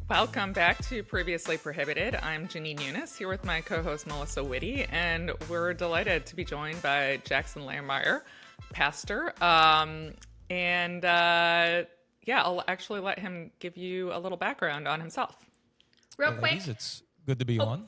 Welcome back to Previously Prohibited. I'm Jenin here with my co-host Melissa Whitty, and we're delighted to be joined by Jackson Lahmeyer, pastor. I'll actually let him give you a little background on himself. Real quick. Ladies, it's good to be on.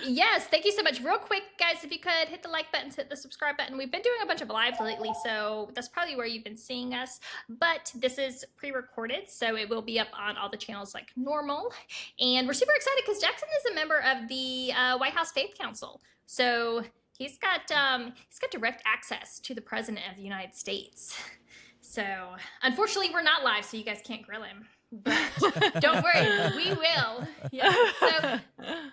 Yes, thank you so much. Real quick, guys, if you could hit the like button, hit the subscribe button. We've been doing a bunch of lives lately, so that's probably where you've been seeing us. But this is pre-recorded, so it will be up on all the channels like normal. And we're super excited because Jackson is a member of the White House Faith Council. So he's got direct access to the President of the United States. So unfortunately, we're not live, so you guys can't grill him. But don't worry, we will. Yeah. So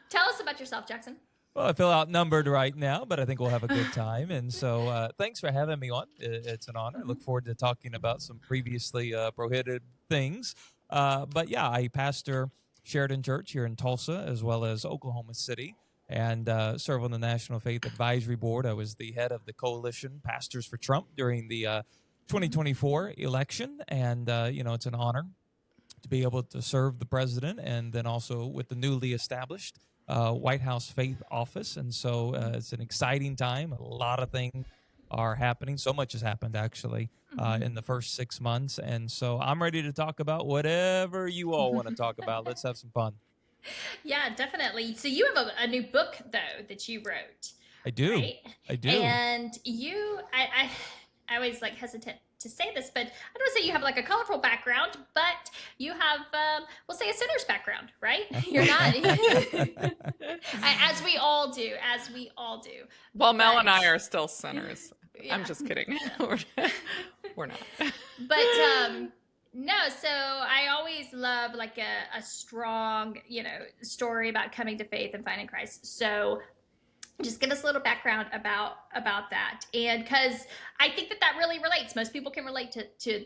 tell us about yourself, Jackson. Well, I feel outnumbered right now, but I think we'll have a good time. And so thanks for having me on. It's an honor. I look forward to talking about some previously prohibited things. But yeah, I pastor Sheridan Church here in Tulsa, as well as Oklahoma City, and serve on the National Faith Advisory Board. I was the head of the coalition Pastors for Trump during the 2024 election. And, it's an honor to be able to serve the president, and then also with the newly established White House Faith Office. And so it's an exciting time. A lot of things are happening. So much has happened, actually, in the first 6 months. And so I'm ready to talk about whatever you all want to talk about. Let's have some fun. Yeah, definitely. So you have a new book, though, that you wrote. I do. Right? I do. And I always hesitant to say this, but I don't want to say you have a colorful background, but you have, we'll say, a sinner's background, right? You're not, as we all do. Well, Mel and I are still sinners. Yeah. I'm just kidding. We're not. But no, so I always love a strong, story about coming to faith and finding Christ. So just give us a little background about that, and because I think that really relates. Most people can relate to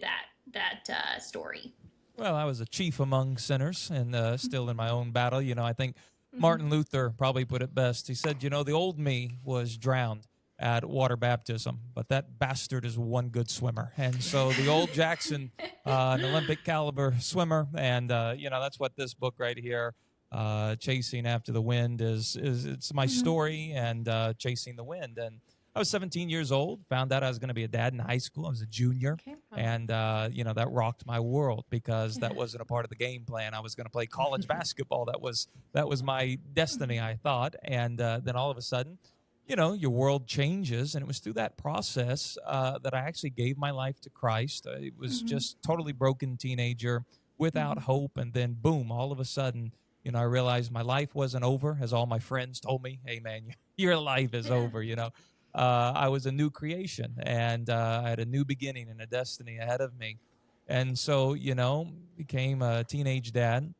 that story. Well, I was a chief among sinners, and still in my own battle. I think Martin Luther probably put it best. He said, the old me was drowned at water baptism, but that bastard is one good swimmer. And so the old Jackson, an Olympic caliber swimmer, and that's what this book right here, Chasing After the Wind, it's my story, and chasing the wind. And I was 17 years old, found out I was going to be a dad in high school. I was a junior, and that rocked my world, because that wasn't a part of the game plan. I was going to play college basketball. That was my destiny, I thought. And then all of a sudden, your world changes, and it was through that process that I actually gave my life to Christ. It was just totally broken teenager without hope, and then boom, all of a sudden, I realized my life wasn't over, as all my friends told me. Hey, man, your life is over, I was a new creation, and I had a new beginning and a destiny ahead of me. And so, became a teenage dad,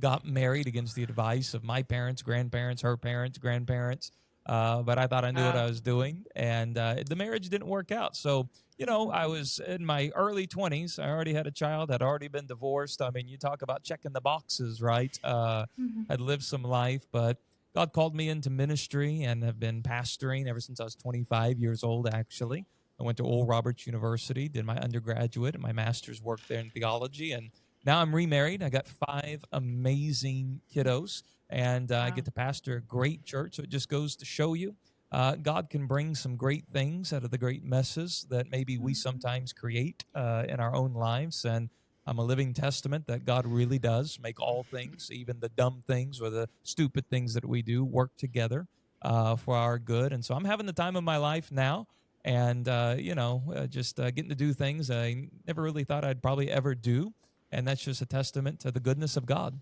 got married against the advice of my parents, grandparents, her parents, grandparents. But I thought I knew what I was doing, and the marriage didn't work out. So, I was in my early 20s. I already had a child, had already been divorced. I mean, you talk about checking the boxes, right? I'd lived some life, but God called me into ministry, and have been pastoring ever since I was 25 years old, actually. I went to Oral Roberts University, did my undergraduate and my master's work there in theology, and now I'm remarried. I got 5 amazing kiddos, and I get to pastor a great church. So it just goes to show you, God can bring some great things out of the great messes that maybe we sometimes create in our own lives. And I'm a living testament that God really does make all things, even the dumb things or the stupid things that we do, work together for our good. And so I'm having the time of my life now, and, just getting to do things I never really thought I'd probably ever do. And that's just a testament to the goodness of God.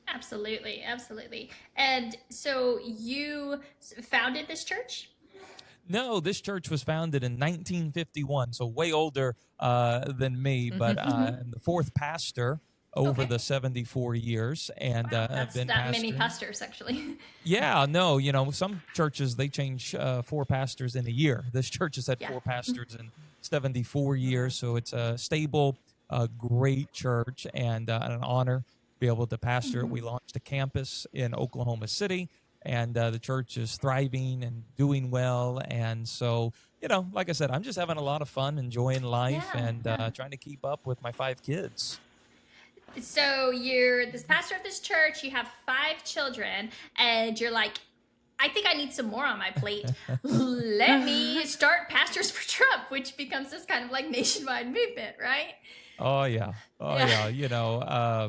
Absolutely. Absolutely. And so you founded this church? No, this church was founded in 1951, so way older than me, but I'm the 4th pastor over the 74 years. And I've been that pastoring. Many pastors, actually. Yeah, no, some churches, they change 4 pastors in a year. This church has had 4 pastors in 74 years, so it's a stable, great church, and an honor to be able to pastor it. We launched a campus in Oklahoma City, and the church is thriving and doing well. And so, like I said, I'm just having a lot of fun, enjoying life, and trying to keep up with my 5 kids. So you're this pastor of this church, you have 5 children, and you're like, I think I need some more on my plate. Let me start Pastors for Trump, which becomes this kind of like nationwide movement, right? Oh yeah, oh Yeah. yeah.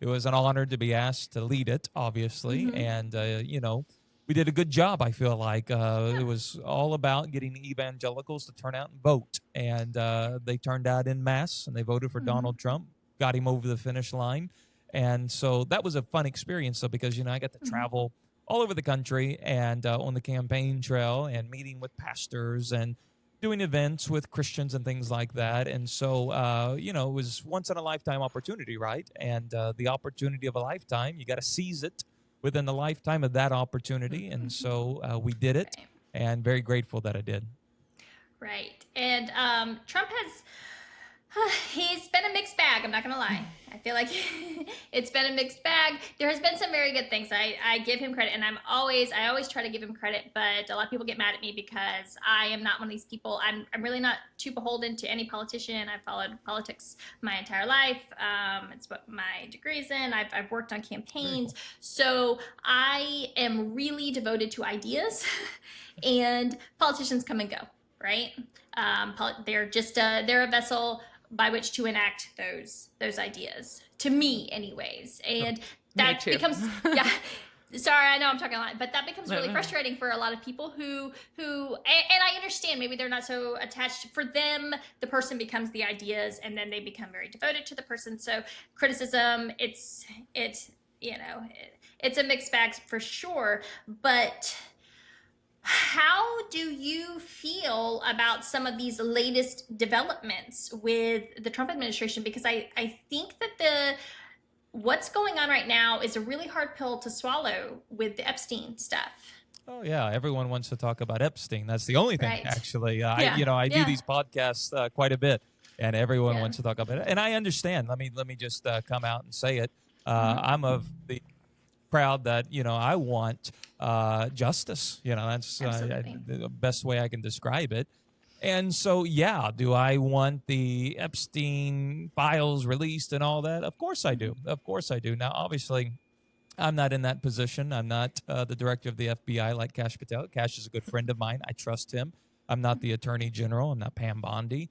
It was an honor to be asked to lead it, obviously, Mm-hmm. and we did a good job. I feel like Yeah. it was all about getting evangelicals to turn out and vote, and they turned out in mass and they voted for Mm-hmm. Donald Trump, got him over the finish line, and so that was a fun experience. So because I got to Mm-hmm. travel all over the country and on the campaign trail and meeting with pastors and doing events with Christians and things like that. And so, it was once in a lifetime opportunity, right? And the opportunity of a lifetime, you got to seize it within the lifetime of that opportunity. And so we did it, Right. and very grateful that I did. Right. And Trump has he's been a mixed bag, I'm not gonna lie. I feel like it's been a mixed bag. There has been some very good things. I give him credit, and I always try to give him credit, but a lot of people get mad at me because I am not one of these people. I'm really not too beholden to any politician. I've followed politics my entire life. It's what my degree's in. I've worked on campaigns. Cool. So I am really devoted to ideas and politicians come and go, right? They're just they're a vessel by which to enact those ideas, to me anyways, and Me that too. becomes yeah. Sorry, I know I'm talking a lot, but that becomes No, really no. frustrating for a lot of people who and I understand maybe they're not so attached. For them, the person becomes the ideas, and then they become very devoted to the person. So criticism, it's it's a mixed bag for sure, but how do you feel about some of these latest developments with the Trump administration? Because I think that what's going on right now is a really hard pill to swallow with the Epstein stuff. Oh yeah, everyone wants to talk about Epstein. That's the only thing, Right. actually. Yeah. I do Yeah. these podcasts quite a bit, and everyone Yeah. wants to talk about it. And I understand. Let me just come out and say it. Mm-hmm. I'm of the crowd that I want justice. That's Absolutely. the best way I can describe it. And so, yeah, do I want the Epstein files released and all that? Of course I do. Of course I do. Now, obviously, I'm not in that position. I'm not the director of the FBI like Kash Patel. Kash is a good friend of mine. I trust him. I'm not the attorney general. I'm not Pam Bondi.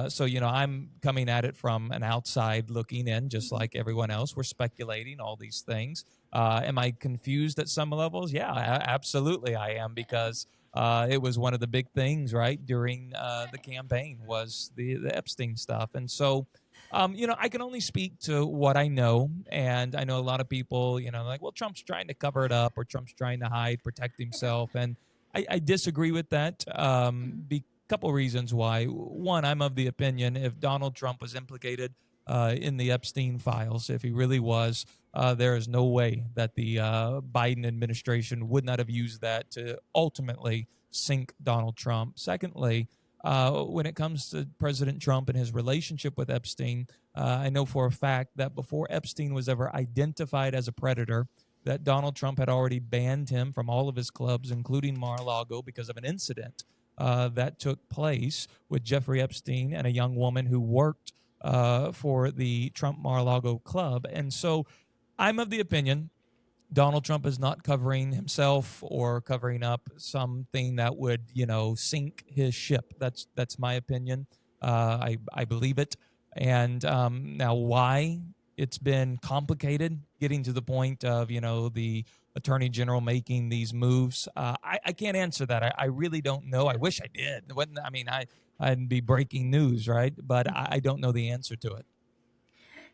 So, I'm coming at it from an outside looking in, just like everyone else. We're speculating all these things. Am I confused at some levels? Yeah, absolutely I am, because it was one of the big things, right, during the campaign was the Epstein stuff. And so, I can only speak to what I know. And I know a lot of people, like, well, Trump's trying to cover it up, or Trump's trying to hide, protect himself. And I disagree with that. Couple reasons why. One, I'm of the opinion if Donald Trump was implicated in the Epstein files, if he really was, there is no way that the Biden administration would not have used that to ultimately sink Donald Trump. Secondly, when it comes to President Trump and his relationship with Epstein, I know for a fact that before Epstein was ever identified as a predator, that Donald Trump had already banned him from all of his clubs, including Mar-a-Lago, because of an incident that took place with Jeffrey Epstein and a young woman who worked for the Trump Mar-a-Lago club. And so I'm of the opinion Donald Trump is not covering himself or covering up something that would, sink his ship. That's my opinion. I believe it. And now, why it's been complicated getting to the point of, the attorney general making these moves, I can't answer that. I really don't know. I wish I did. I'd be breaking news, right? But I don't know the answer to it.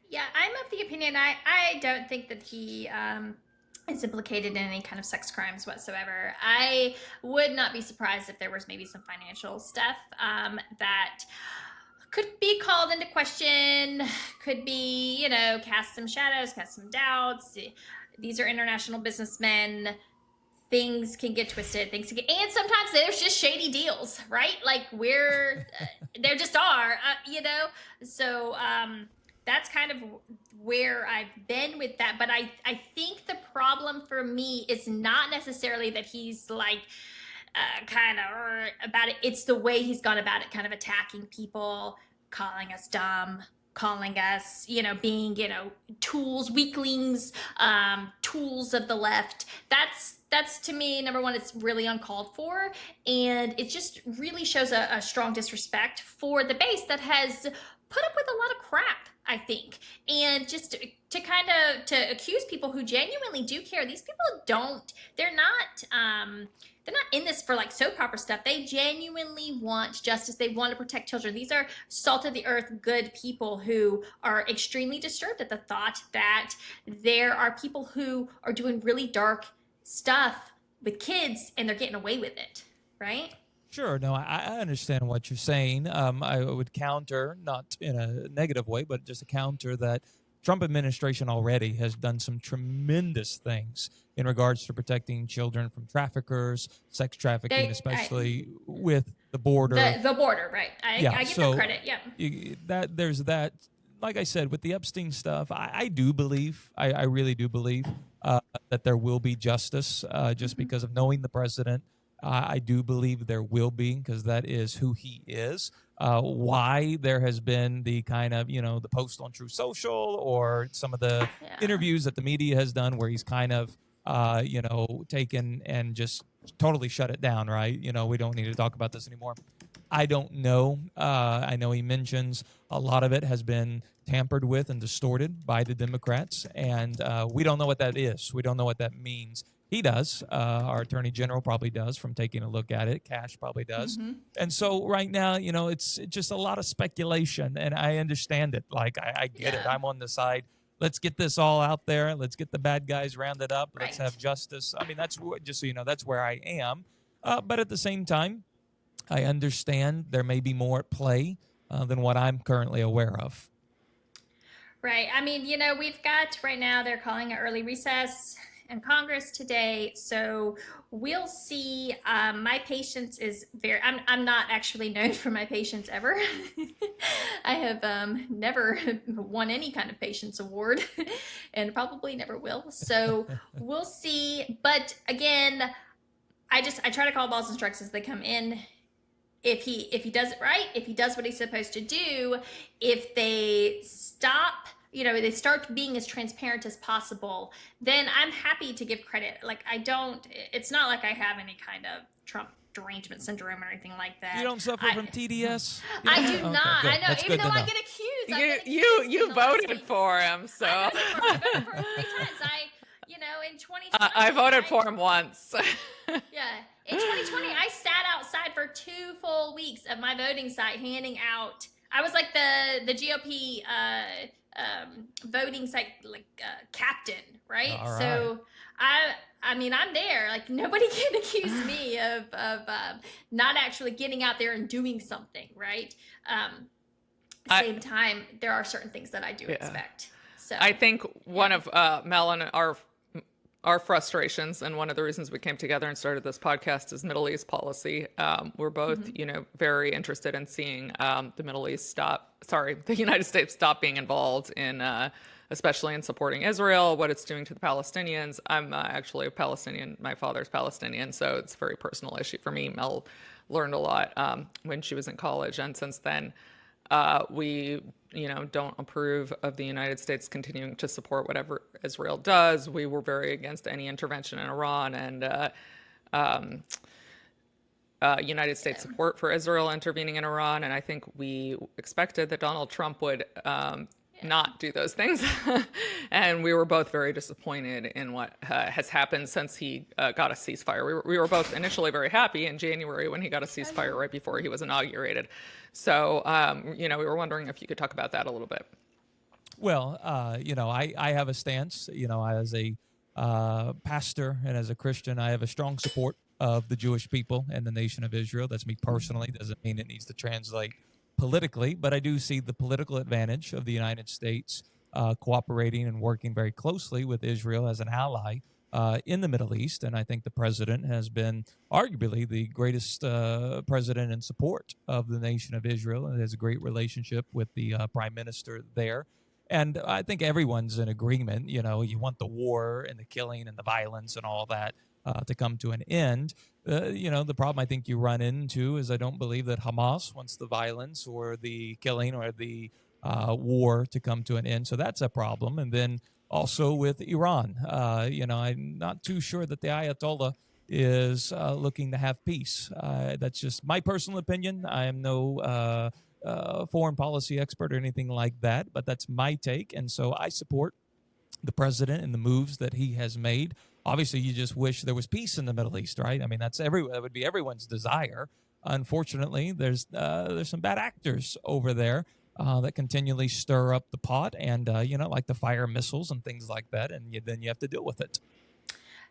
Yeah, I'm of the opinion. I don't think that he is implicated in any kind of sex crimes whatsoever. I would not be surprised if there was maybe some financial stuff that could be called into question, could be, cast some shadows, cast some doubts. These are international businessmen. Things can get twisted. And sometimes there's just shady deals, right? Like there just are, So that's kind of where I've been with that. But I think the problem for me is not necessarily that he's like kind of about it. It's the way he's gone about it, kind of attacking people, calling us dumb, calling us, being, tools, weaklings, tools of the left. That's to me, number one, it's really uncalled for. And it just really shows a strong disrespect for the base that has put up with a lot of crap, I think. And just to kind of to accuse people who genuinely do care. These people they're not in this for like soap opera stuff. They genuinely want justice. They want to protect children. These are salt of the earth, good people who are extremely disturbed at the thought that there are people who are doing really dark stuff with kids and they're getting away with it, right? Sure. No, I understand what you're saying. I would counter, not in a negative way, but just a counter that Trump administration already has done some tremendous things in regards to protecting children from traffickers, sex trafficking, especially with the border. The border, right. I give them credit, yeah. There's that. Like I said, with the Epstein stuff, I do believe, I really do believe that there will be justice just because of knowing the president. I do believe there will be, because that is who he is. Why there has been the kind of, the post on True Social or some of the interviews that the media has done where he's kind of, taken and just totally shut it down, right? We don't need to talk about this anymore. I don't know. I know he mentions a lot of it has been tampered with and distorted by the Democrats, and we don't know what that is. We don't know what that means. He does. Our attorney general probably does from taking a look at it. Cash probably does. Mm-hmm. And so right now, it's just a lot of speculation, and I understand it. Like, I get it. I'm on the side. Let's get this all out there. Let's get the bad guys rounded up. Right. Let's have justice. I mean, that's just so you know, that's where I am. But at the same time, I understand there may be more at play than what I'm currently aware of. Right. I mean, we've got right now, they're calling it early recess in Congress today. So we'll see. My patience is I'm not actually known for my patience ever. I have never won any kind of patience award and probably never will. So we'll see. But again, I try to call balls and strikes as they come in. If he does it right, if he does what he's supposed to do, if they stop, they start being as transparent as possible, then I'm happy to give credit. Like, it's not like I have any kind of Trump derangement syndrome or anything like that. You don't suffer from TDS? I do not. Good. I know. That's even though I get accused. You voted for him, so. I voted for him 3 times. In 2020. I voted for him once. Yeah. In 2020, I sat outside for 2 full weeks of my voting site handing out. I was like the GOP voting site captain, right? All right. So I'm there. Like, nobody can accuse me of not actually getting out there and doing something, right? Same time, there are certain things that I do expect. So I think one of Mel and our frustrations, and one of the reasons we came together and started this podcast, is Middle East policy. We're both, very interested in seeing the United States stop being involved in, especially in supporting Israel, what it's doing to the Palestinians. I'm actually a Palestinian. My father's Palestinian, so it's a very personal issue for me. Mel learned a lot when she was in college, and since then, we don't approve of the United States continuing to support whatever Israel does. We were very against any intervention in Iran, and United States support for Israel intervening in Iran. And I think we expected that Donald Trump would not do those things. And we were both very disappointed in what has happened since he got a ceasefire. We were both initially very happy in January when he got a ceasefire right before he was inaugurated. So, we were wondering if you could talk about that a little bit. Well, I have a stance, as a pastor and as a Christian, I have a strong support of the Jewish people and the nation of Israel. That's me personally. Doesn't mean it needs to translate politically, but I do see the political advantage of the United States cooperating and working very closely with Israel as an ally in the Middle East. And I think the president has been arguably the greatest president in support of the nation of Israel, and has a great relationship with the prime minister there. And I think everyone's in agreement. You want the war and the killing and the violence and all that to come to an end. The problem I think you run into is I don't believe that Hamas wants the violence or the killing or the war to come to an end. So that's a problem. And then also with Iran, I'm not too sure that the Ayatollah is looking to have peace. That's just my personal opinion. I am no foreign policy expert or anything like that, but that's my take. And so I support the president and the moves that he has made. Obviously, you just wish there was peace in the Middle East, right? I mean, that would be everyone's desire. Unfortunately, there's some bad actors over there that continually stir up the pot and, like to fire missiles and things like that. And then you have to deal with it.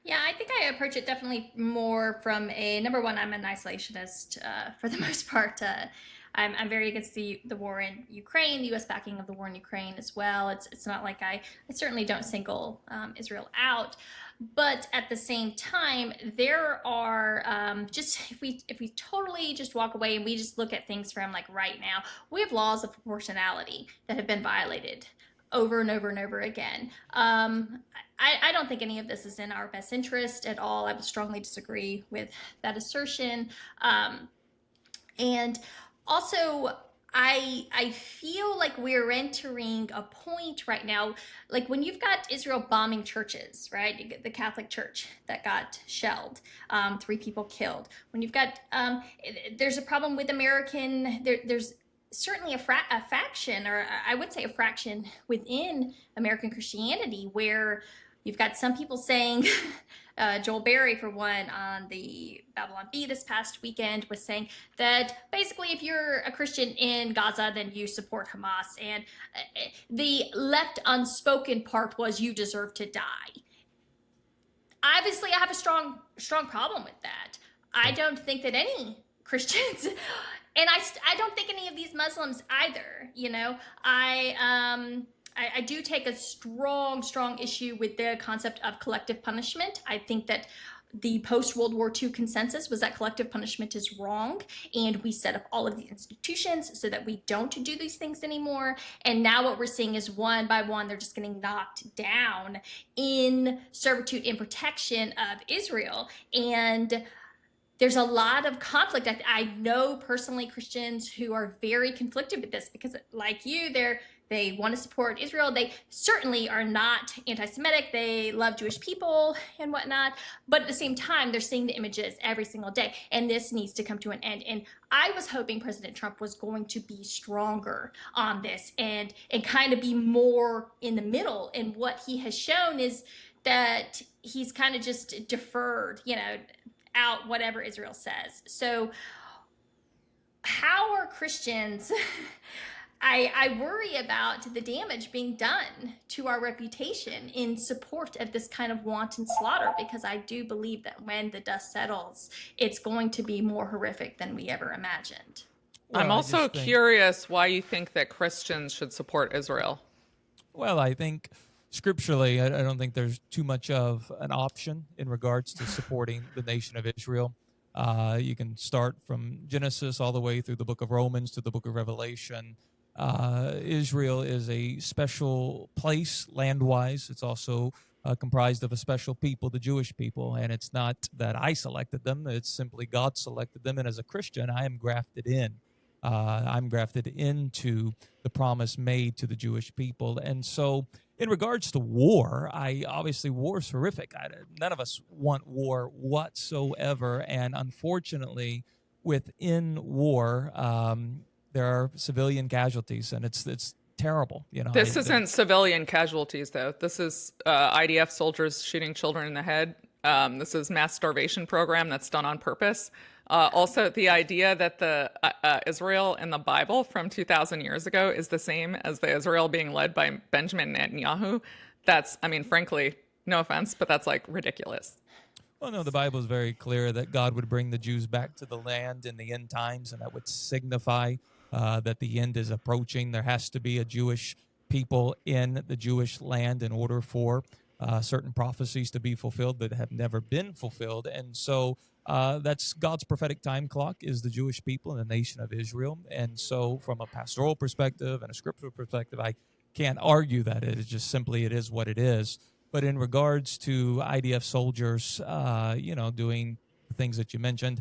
Yeah, I think I approach it definitely more from number one, I'm an isolationist for the most part. I'm very against the war in Ukraine, the U.S. backing of the war in Ukraine as well. It's not like I certainly don't single Israel out. But at the same time, there are just if we totally just walk away and we just look at things from like right now, we have laws of proportionality that have been violated over and over and over again. I don't think any of this is in our best interest at all. I would strongly disagree with that assertion. And also, I feel like we're entering a point right now, like when you've got Israel bombing churches, right? You get the Catholic Church that got shelled, 3 people killed. When you've got, there's a problem with there's certainly a faction, or I would say a fraction within American Christianity, where you've got some people saying, Joel Berry, for one, on the Babylon Bee this past weekend, was saying that basically if you're a Christian in Gaza, then you support Hamas. And the left unspoken part was you deserve to die. Obviously, I have a strong problem with that. I don't think that any Christians, and I don't think any of these Muslims either, I do take a strong issue with the concept of collective punishment. I think that the post-World War II consensus was that collective punishment is wrong, and we set up all of the institutions so that we don't do these things anymore. And now what we're seeing is one by one, they're just getting knocked down in servitude and protection of Israel. And there's a lot of conflict. I know personally Christians who are very conflicted with this because, like you, they want to support Israel. They certainly are not anti-Semitic. They love Jewish people and whatnot. But at the same time, they're seeing the images every single day. And this needs to come to an end. And I was hoping President Trump was going to be stronger on this and kind of be more in the middle. And what he has shown is that he's kind of just deferred, out whatever Israel says. So how are Christians... I worry about the damage being done to our reputation in support of this kind of wanton slaughter, because I do believe that when the dust settles, it's going to be more horrific than we ever imagined. Well, I'm also curious why you think that Christians should support Israel. Well, I think scripturally, I don't think there's too much of an option in regards to supporting the nation of Israel. You can start from Genesis all the way through the book of Romans to the book of Revelation. Israel is a special place land-wise. It's also comprised of a special people, the Jewish people, and it's not that I selected them. It's simply God selected them, and as a Christian, I am grafted in. I'm grafted into the promise made to the Jewish people. And so in regards to war, obviously war is horrific. None of us want war whatsoever, and unfortunately, within war, there are civilian casualties, and it's terrible. This isn't civilian casualties, though. This is IDF soldiers shooting children in the head. This is mass starvation program that's done on purpose. Also, the idea that the Israel in the Bible from 2,000 years ago is the same as the Israel being led by Benjamin Netanyahu. That's, frankly, no offense, but that's like ridiculous. Well, no, the Bible is very clear that God would bring the Jews back to the land in the end times, and that would signify that the end is approaching. There has to be a Jewish people in the Jewish land in order for certain prophecies to be fulfilled that have never been fulfilled. And so that's God's prophetic time clock is the Jewish people and the nation of Israel. And so from a pastoral perspective and a scriptural perspective, I can't argue that. It is just simply, it is what it is. But in regards to IDF soldiers, doing the things that you mentioned,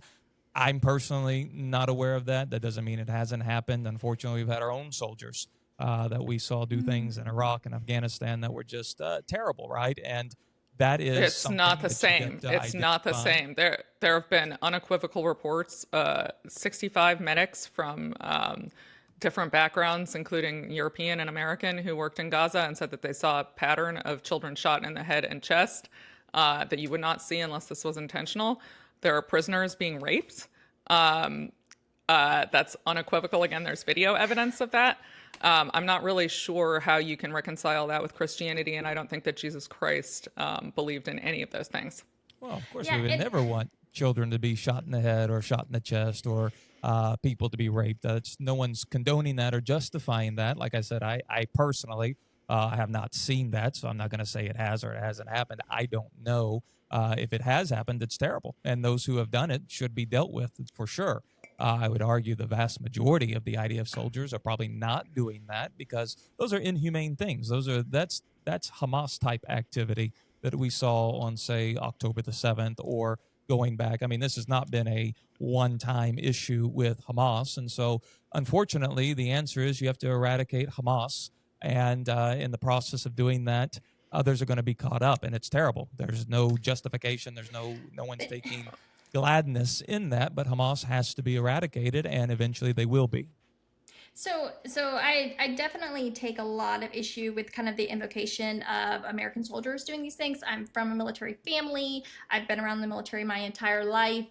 I'm personally not aware of that. That doesn't mean it hasn't happened. Unfortunately, we've had our own soldiers that we saw do things in Iraq and Afghanistan that were just terrible, right? And that is It's not the that you same. get to It's not the identify. same. There have been unequivocal reports, 65 medics from different backgrounds, including European and American, who worked in Gaza and said that they saw a pattern of children shot in the head and chest that you would not see unless this was intentional. There are prisoners being raped. That's unequivocal. Again, there's video evidence of that. I'm not really sure how you can reconcile that with Christianity, and I don't think that Jesus Christ believed in any of those things. Well, of course, Yeah, we would and- never want children to be shot in the head or shot in the chest or people to be raped. No one's condoning that or justifying that. Like I said, I personally have not seen that, so I'm not going to say it has or it hasn't happened. I don't know. If it has happened, it's terrible, and those who have done it should be dealt with for sure. I would argue the vast majority of the IDF soldiers are probably not doing that because those are inhumane things. That's Hamas type activity that we saw on, say, October the 7th or going back. I mean, this has not been a one-time issue with Hamas, and so unfortunately, the answer is you have to eradicate Hamas. And in the process of doing that, others are going to be caught up, and it's terrible. There's no justification. There's no one's taking gladness in that, but Hamas has to be eradicated, and eventually they will be. So I definitely take a lot of issue with kind of the invocation of American soldiers doing these things. I'm from a military family. I've been around the military my entire life.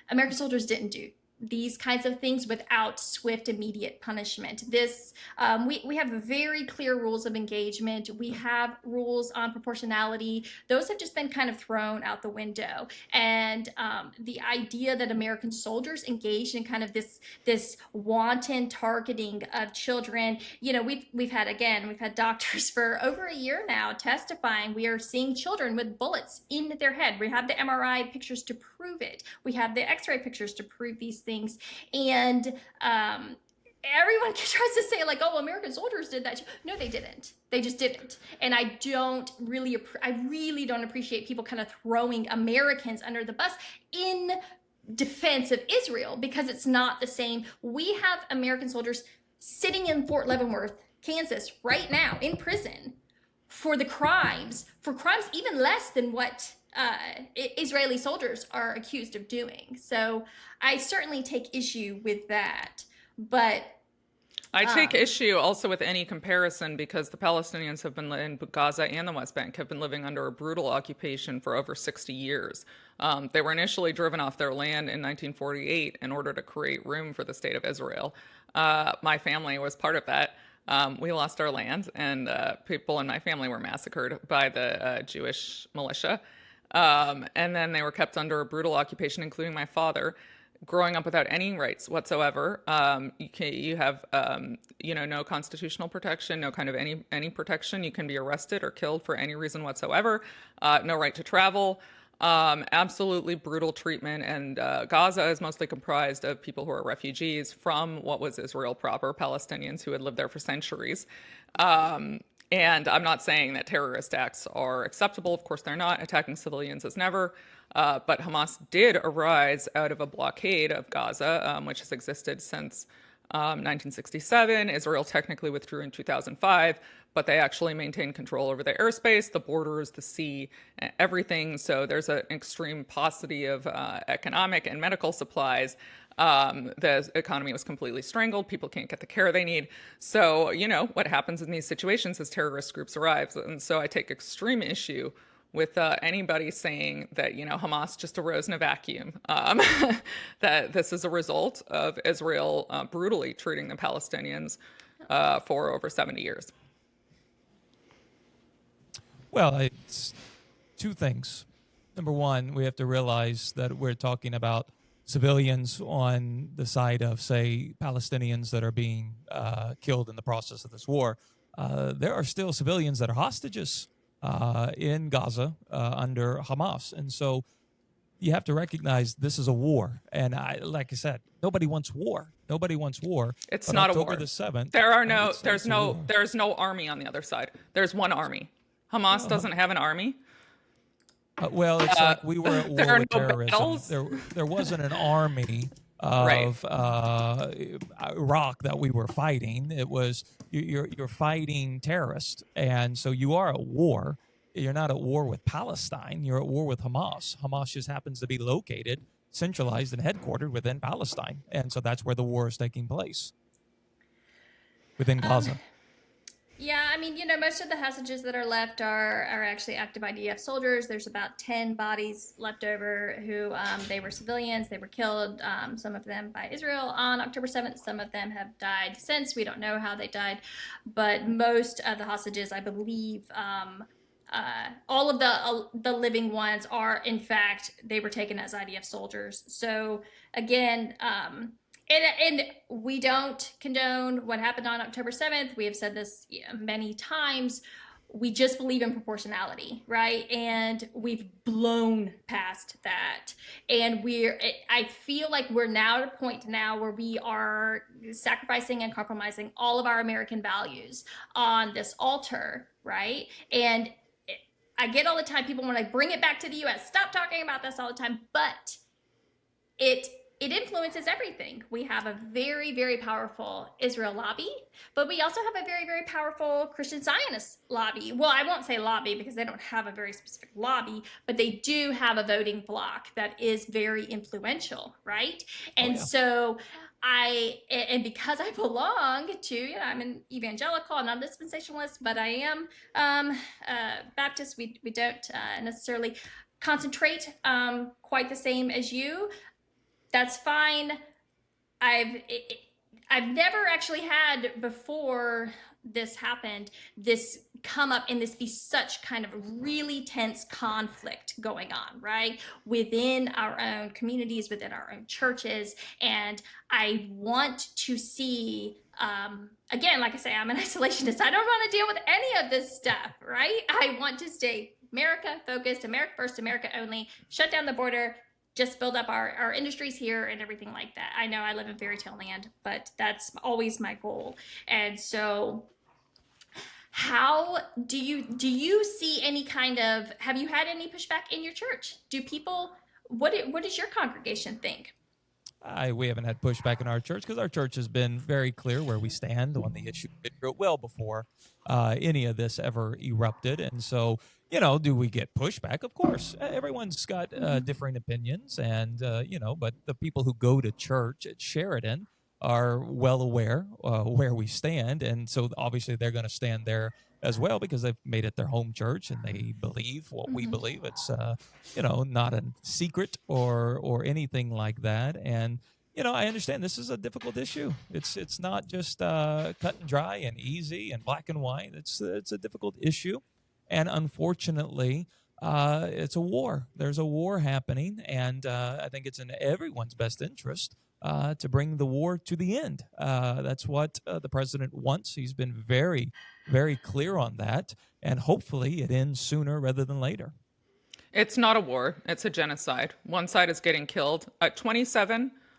American soldiers didn't do these kinds of things without swift, immediate punishment. We have very clear rules of engagement. We have rules on proportionality. Those have just been kind of thrown out the window. And the idea that American soldiers engaged in kind of this wanton targeting of children, we've had doctors for over a year now testifying. We are seeing children with bullets in their head. We have the MRI pictures to prove it. We have the X-ray pictures to prove these things. And everyone tries to say like, oh, American soldiers did that. No, they didn't. They just didn't. And I really don't appreciate people kind of throwing Americans under the bus in defense of Israel, because it's not the same. We have American soldiers sitting in Fort Leavenworth, Kansas right now in prison for crimes even less than what Israeli soldiers are accused of doing. So I certainly take issue with that. But I take issue also with any comparison, because the Palestinians have been in Gaza and the West Bank have been living under a brutal occupation for over 60 years. They were initially driven off their land in 1948 in order to create room for the state of Israel. My family was part of that. We lost our land, and people in my family were massacred by the Jewish militia. And then they were kept under a brutal occupation, including my father, growing up without any rights whatsoever. You have, no constitutional protection, no kind of any protection. You can be arrested or killed for any reason whatsoever. No right to travel. Absolutely brutal treatment. And Gaza is mostly comprised of people who are refugees from what was Israel proper, Palestinians who had lived there for centuries. And I'm not saying that terrorist acts are acceptable. Of course, they're not. Attacking civilians is never. But Hamas did arise out of a blockade of Gaza, which has existed since 1967. Israel technically withdrew in 2005, but they actually maintain control over the airspace, the borders, the sea, everything. So there's an extreme paucity of economic and medical supplies. The economy was completely strangled. People can't get the care they need. So, what happens in these situations is terrorist groups arrive. And so I take extreme issue with anybody saying that, Hamas just arose in a vacuum, that this is a result of Israel brutally treating the Palestinians for over 70 years. Well, it's two things. Number one, we have to realize that we're talking about civilians on the side of, say, Palestinians that are being killed in the process of this war. There are still civilians that are hostages in Gaza under Hamas. And so you have to recognize this is a war. And like I said, nobody wants war. Nobody wants war. It's but not October a war. The 7th, There's no army on the other side. There's one army. Hamas doesn't have an army. Well, it's like we were at war with terrorism. Bells. There wasn't an army of Iraq that we were fighting. It was you're fighting terrorists, and so you are at war. You're not at war with Palestine. You're at war with Hamas. Hamas just happens to be located, centralized, and headquartered within Palestine, and so that's where the war is taking place within Gaza. Yeah, I mean, most of the hostages that are left are actually active IDF soldiers. There's about 10 bodies left over who they were civilians. They were killed, some of them by Israel on October 7th. Some of them have died since. We don't know how they died. But most of the hostages, I believe, all of the living ones are, in fact, they were taken as IDF soldiers. So, again, and we don't condone what happened on October 7th. We have said this many times. We just believe in proportionality, right? And we've blown past that. And I feel like we're now at a point now where we are sacrificing and compromising all of our American values on this altar, right? And I get all the time people want to bring it back to the U.S. Stop talking about this all the time, but it influences everything. We have a very, very powerful Israel lobby, but we also have a very, very powerful Christian Zionist lobby. Well, I won't say lobby because they don't have a very specific lobby, but they do have a voting bloc that is very influential, right? And so and because I belong to, I'm an evangelical, I'm not a dispensationalist, but I am Baptist. We don't necessarily concentrate quite the same as you. That's fine. I've never actually had, before this happened, this come up and this be such kind of really tense conflict going on, right? Within our own communities, within our own churches. And I want to see, again, like I say, I'm an isolationist. I don't want to deal with any of this stuff, right? I want to stay America focused, America first, America only, shut down the border, just build up our industries here and everything like that. I know I live in fairy tale land, but that's always my goal. And so how do you see any kind of, have you had any pushback in your church? Do people, what does your congregation think? We haven't had pushback in our church because our church has been very clear where we stand on the issue well before any of this ever erupted. And so, do we get pushback? Of course, everyone's got differing opinions, and but the people who go to church at Sheridan are well aware where we stand, and so obviously they're going to stand there as well because they've made it their home church and they believe what we believe. It's not a secret or anything like that. And I understand this is a difficult issue. It's not just cut and dry and easy and black and white. It's a difficult issue, and unfortunately, it's a war. There's a war happening, and I think it's in everyone's best interest to bring the war to the end. That's what the president wants. He's been very, very clear on that, and hopefully it ends sooner rather than later. It's not a war. It's a genocide. One side is getting killed.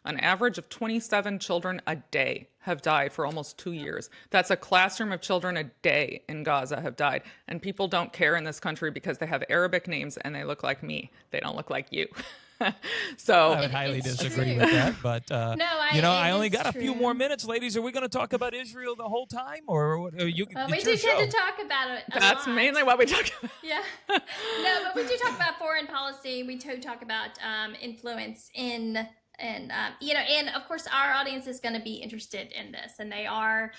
An average of 27 children a day have died for almost 2 years. That's a classroom of children a day in Gaza have died. And people don't care in this country because they have Arabic names and they look like me. They don't look like you. So I would highly disagree with that, but I only got a few more minutes, ladies. Are we going to talk about Israel the whole time, or we do tend to talk about it. That's mainly what we talk about. Yeah, no, but we do talk about foreign policy. We do talk about influence in. And, and of course, our audience is going to be interested in this. And they are,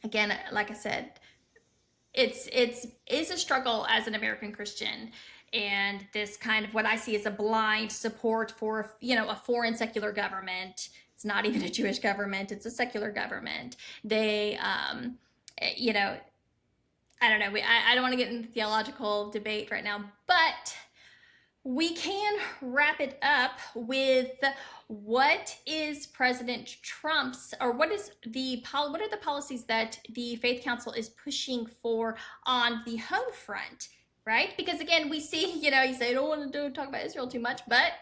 again, like I said, it's a struggle as an American Christian. And this kind of what I see as a blind support for, a foreign secular government. It's not even a Jewish government. It's a secular government. They, I don't know. I don't want to get into theological debate right now, but we can wrap it up with what is President Trump's, or what are the policies that the Faith Council is pushing for on the home front, right? Because again, we see, you say, I don't want to talk about Israel too much, but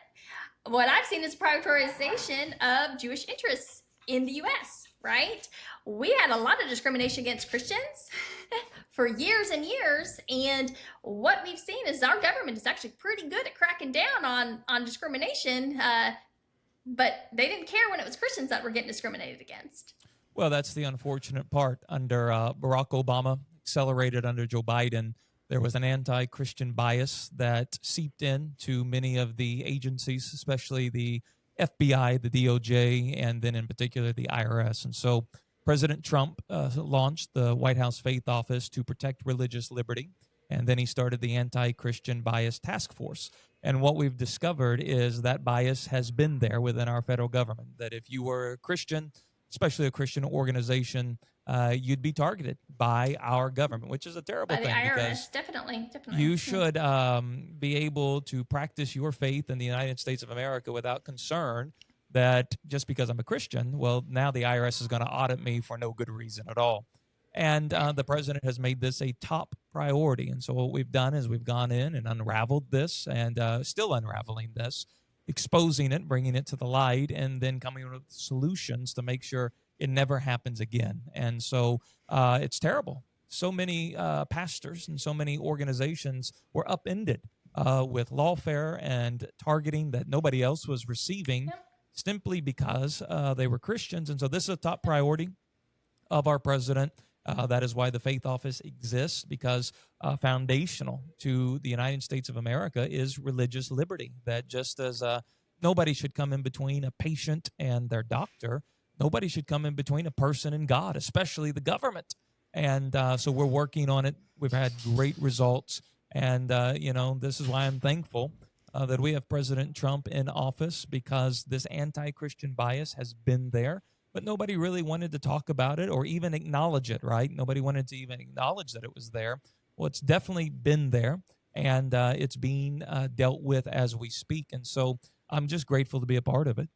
what I've seen is prioritization of Jewish interests in the U.S., right? We had a lot of discrimination against Christians for years and years, and what we've seen is our government is actually pretty good at cracking down on discrimination. but they didn't care when it was Christians that were getting discriminated against. Well, that's the unfortunate part. Under Barack Obama, accelerated under Joe Biden, there was an anti-Christian bias that seeped into many of the agencies, especially the FBI, the DOJ, and then in particular the IRS. And so President Trump launched the White House Faith Office to protect religious liberty. And then he started the Anti-Christian Bias Task Force. And what we've discovered is that bias has been there within our federal government, that if you were a Christian, especially a Christian organization, you'd be targeted by our government, which is a terrible thing. By the IRS, because definitely. you should be able to practice your faith in the United States of America without concern that just because I'm a Christian, well, now the IRS is going to audit me for no good reason at all. And the president has made this a top priority. And so what we've done is we've gone in and unraveled this and still unraveling this, exposing it, bringing it to the light, and then coming up with solutions to make sure it never happens again. And so it's terrible. So many pastors and so many organizations were upended with lawfare and targeting that nobody else was receiving simply because they were Christians. And so this is a top priority of our president. That is why the Faith Office exists, because foundational to the United States of America is religious liberty, that just as nobody should come in between a patient and their doctor, nobody should come in between a person and God, especially the government. And so we're working on it. We've had great results. And, this is why I'm thankful that we have President Trump in office, because this anti-Christian bias has been there. But nobody really wanted to talk about it or even acknowledge it, right? Nobody wanted to even acknowledge that it was there. Well, it's definitely been there, and it's being dealt with as we speak. And so I'm just grateful to be a part of it.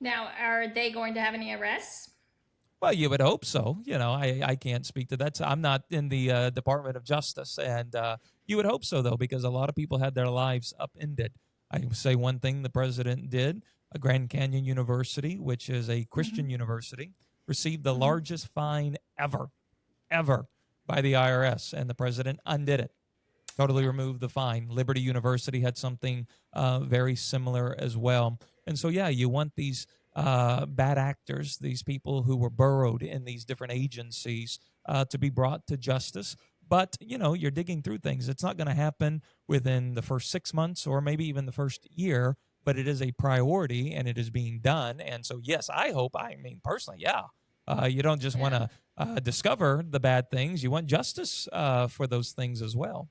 Now, are they going to have any arrests? Well, you would hope so. I can't speak to that. I'm not in the Department of Justice, and you would hope so, though, because a lot of people had their lives upended. I would say one thing the president did. Grand Canyon University, which is a Christian university, received the largest fine ever by the IRS, and the president undid it, totally removed the fine. Liberty University had something very similar as well. And so, you want these bad actors, these people who were burrowed in these different agencies to be brought to justice. But, you're digging through things. It's not going to happen within the first 6 months or maybe even the first year, but it is a priority and it is being done. And so, yes, personally, you don't just want to discover the bad things. You want justice for those things as well.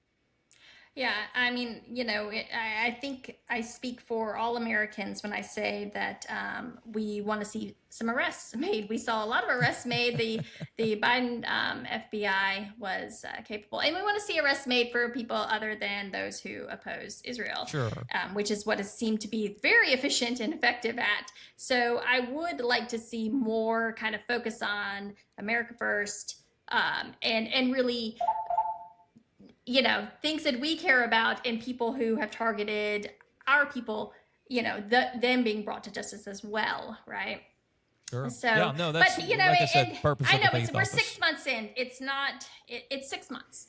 Yeah, I think I speak for all Americans when I say that we want to see some arrests made. We saw a lot of arrests made. The Biden FBI was capable. And we want to see arrests made for people other than those who oppose Israel, sure. Which is what it seemed to be very efficient and effective at. So I would like to see more kind of focus on America first and really things that we care about and people who have targeted our people, them being brought to justice as well, right? Sure. So, that's, but, like I said, purpose I of know the Faith we're Office. 6 months in. It's not, it's 6 months,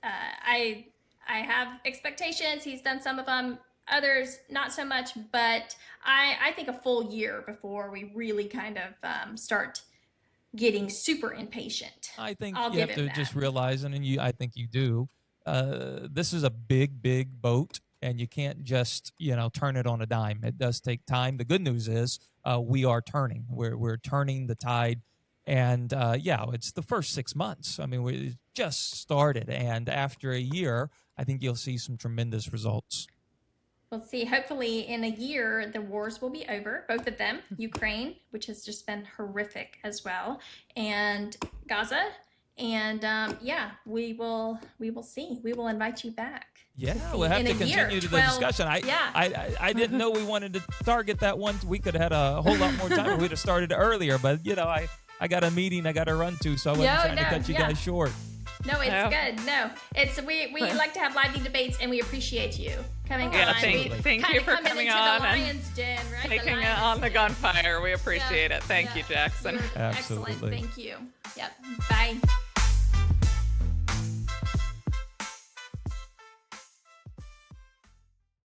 I have expectations. He's done some of them, others not so much, but I think a full year before we really kind of start getting super impatient. I think I'll you give have him to that. just realize, and I think you do, this is a big boat, and you can't just, turn it on a dime. It does take time. The good news is we are turning. We're turning the tide. And, it's the first 6 months. I mean, we just started. And after a year, I think you'll see some tremendous results. We'll see. Hopefully in a year, the wars will be over, both of them. Ukraine, which has just been horrific as well, and Gaza. And we will see. We will invite you back. Yeah, we'll have to continue the discussion. I didn't know we wanted to target that one. We could have had a whole lot more time. We'd have started earlier, but I got a meeting I got to run to, so I wasn't trying to cut you guys short. No, it's good. No, it's we like to have lively debates, and we appreciate you coming on. Thank you for coming on the Lion's Den, right? Taking it on the gunfire. We appreciate it. Thank you, Jackson. Absolutely. Excellent. Thank you. Yep. Bye.